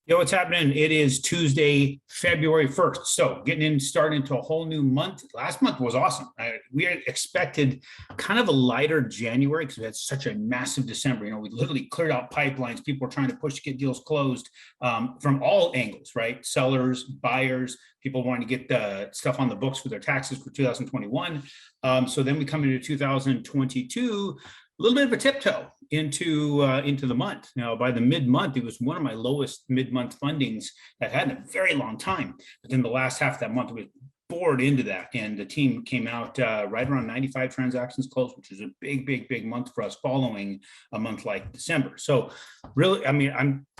Yo, what's happening? It is Tuesday, February 1st. So starting into a whole new month. Last month was awesome. We had expected kind of a lighter January because we had such a massive December. We literally cleared out pipelines. People were trying to push to get deals closed from all angles, right? Sellers, buyers, people wanting to get the stuff on the books for their taxes for 2021. So then we come into 2022, a little bit of a tiptoe into the month. Now, by the mid-month, it was one of my lowest mid-month fundings I've had in a very long time. But then the last half of that month, we bored into that, and the team came out right around 95 transactions closed, which is a big month for us following a month like December. So really,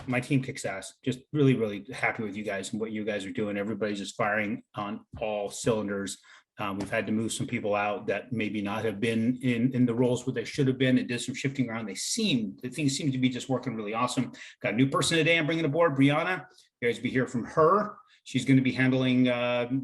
my team kicks ass. Just really happy with you guys and what you guys are doing. Everybody's just firing on all cylinders. We've had to move some people out that maybe not have been in the roles where they should have been. It did some shifting around. Things seem to be just working really awesome. Got a new person today I'm bringing aboard, Brianna. You guys will be hearing from her. She's going to be handling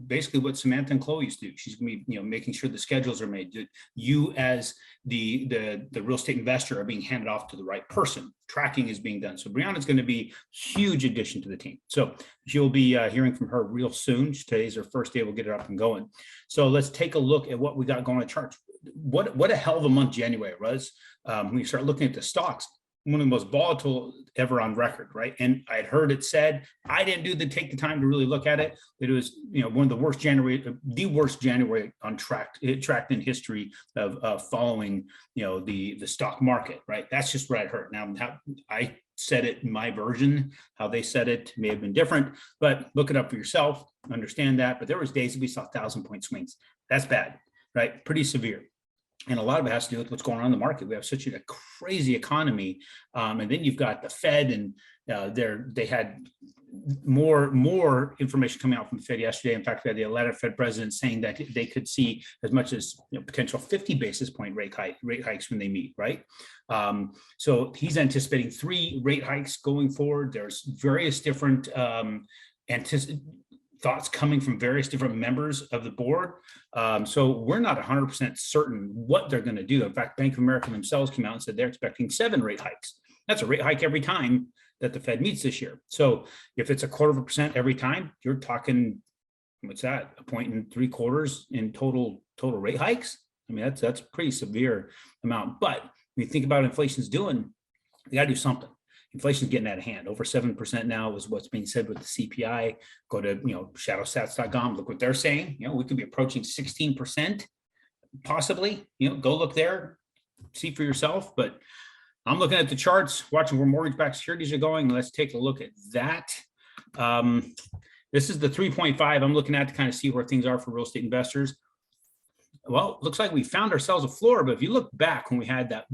basically what Samantha and Chloe used to do. She's going to be, making sure the schedules are made. You as the real estate investor are being handed off to the right person. Tracking is being done. So Brianna's going to be a huge addition to the team. So you'll be hearing from her real soon. Today's her first day. We'll get it up and going. So let's take a look at what we got going on charts. What a hell of a month January was. When you start looking at the stocks, one of the most volatile ever on record, right? And I'd heard it said, I didn't take the time to really look at it. It was, one of the worst January on tracked in history of following, the stock market, right? That's just what I heard. Now, I said it in my version, how they said it may have been different, but look it up for yourself, understand that. But there was days that we saw 1,000-point swings. That's bad, right? Pretty severe. And a lot of it has to do with what's going on in the market. We have such a crazy economy. And then you've got the Fed, and they had more information coming out from the Fed yesterday. In fact, we had the Atlanta Fed president saying that they could see as much as potential 50 basis point rate hikes when they meet, right? So he's anticipating 3 rate hikes going forward. There's various different thoughts coming from various different members of the board. So we're not 100% certain what they're going to do. In fact, Bank of America themselves came out and said they're expecting 7 rate hikes. That's a rate hike every time that the Fed meets this year. So if it's 0.25% every time, you're talking, what's that? 1.75 in total rate hikes. I mean, that's a pretty severe amount. But when you think about what inflation's doing, you got to do something. Inflation's getting out of hand. Over 7% now is what's being said with the CPI. Go to shadowstats.com. Look what they're saying. We could be approaching 16%, possibly. Go look there, see for yourself. But I'm looking at the charts, watching where mortgage-backed securities are going. Let's take a look at that. This is the 3.5 I'm looking at to kind of see where things are for real estate investors. Well, looks like we found ourselves a floor, but if you look back when we had that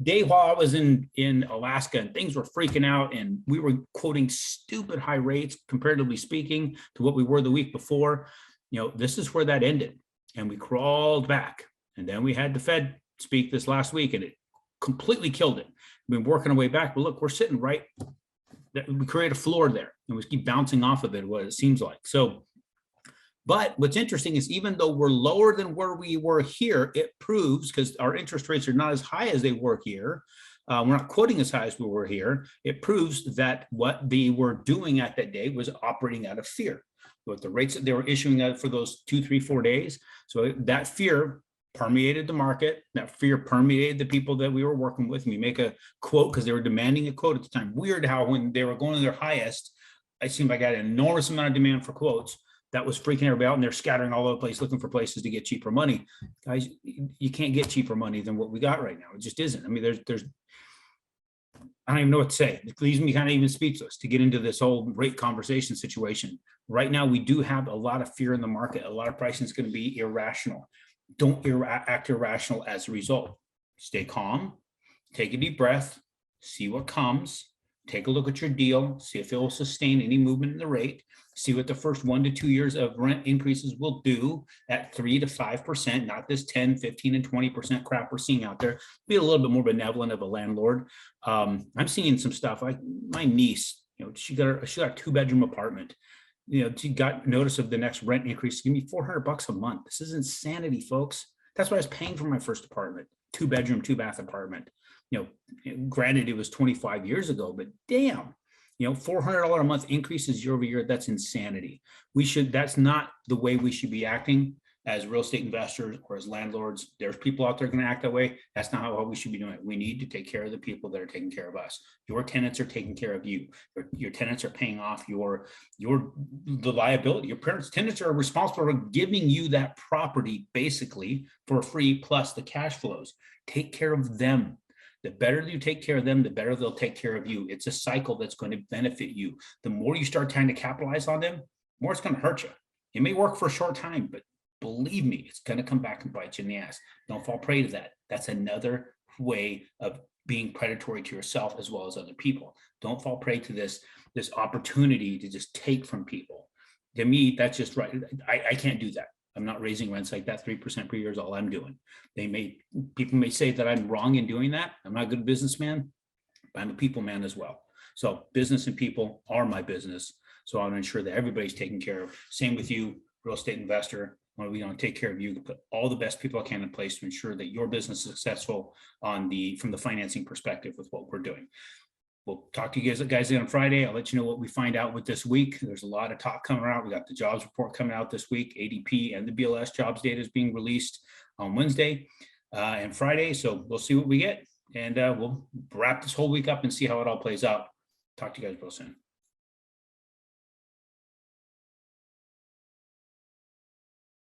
day while I was in Alaska and things were freaking out and we were quoting stupid high rates, comparatively speaking, to what we were the week before, this is where that ended. And we crawled back. And then we had the Fed speak this last week and it completely killed it. We've been working our way back, but look, we're sitting right, we create a floor there and we keep bouncing off of it, what it seems like. So, but what's interesting is even though we're lower than where we were here, it proves, because our interest rates are not as high as they were here, we're not quoting as high as we were here, it proves that what they were doing at that day was operating out of fear. With the rates that they were issuing out for those 2, 3, 4 days. So that fear permeated the market, that fear permeated the people that we were working with. And we make a quote because they were demanding a quote at the time. Weird how when they were going to their highest, it seemed like I had an enormous amount of demand for quotes. That was freaking everybody out, and they're scattering all over the place looking for places to get cheaper money. Guys, you can't get cheaper money than what we got right now. It just isn't. I mean, there's I don't even know what to say. It leaves me kind of even speechless to get into this whole rate conversation situation. Right now, we do have a lot of fear in the market. A lot of pricing is going to be irrational. Don't act irrational as a result. Stay calm, take a deep breath, see what comes, take a look at your deal, see if it will sustain any movement in the rate, see what the first 1 to 2 years of rent increases will do at 3 to 5%, not this 10, 15, and 20% crap we're seeing out there. Be a little bit more benevolent of a landlord. I'm seeing some stuff like my niece, she got a 2-bedroom apartment. She got notice of the next rent increase. Give me $400 a month. This is insanity, folks. That's what I was paying for my first apartment, 2-bedroom, 2-bath apartment. Granted, it was 25 years ago, but damn, $400 a month increases year over year. That's insanity. That's not the way we should be acting as real estate investors or as landlords. There's people out there going to act that way. That's not how we should be doing it. We need to take care of the people that are taking care of us. Your tenants are taking care of you. Your tenants are paying off the liability. Your tenants are responsible for giving you that property basically for free, plus the cash flows. Take care of them. The better you take care of them, the better they'll take care of you. It's a cycle that's going to benefit you. The more you start trying to capitalize on them, the more it's going to hurt you. It may work for a short time, but believe me, it's going to come back and bite you in the ass. Don't fall prey to that. That's another way of being predatory to yourself as well as other people. Don't fall prey to this opportunity to just take from people. To me, that's just right. I can't do that. I'm not raising rents like that. 3% per year is all I'm doing. People may say that I'm wrong in doing that. I'm not a good businessman, but I'm a people man as well. So business and people are my business. So I want to ensure that everybody's taken care of. Same with you, real estate investor. We want to take care of you, put all the best people I can in place to ensure that your business is successful from the financing perspective with what we're doing. We'll talk to you guys on Friday. I'll let you know what we find out with this week. There's a lot of talk coming out. We got the jobs report coming out this week. ADP and the BLS jobs data is being released on Wednesday and Friday. So we'll see what we get, and we'll wrap this whole week up and see how it all plays out. Talk to you guys real soon.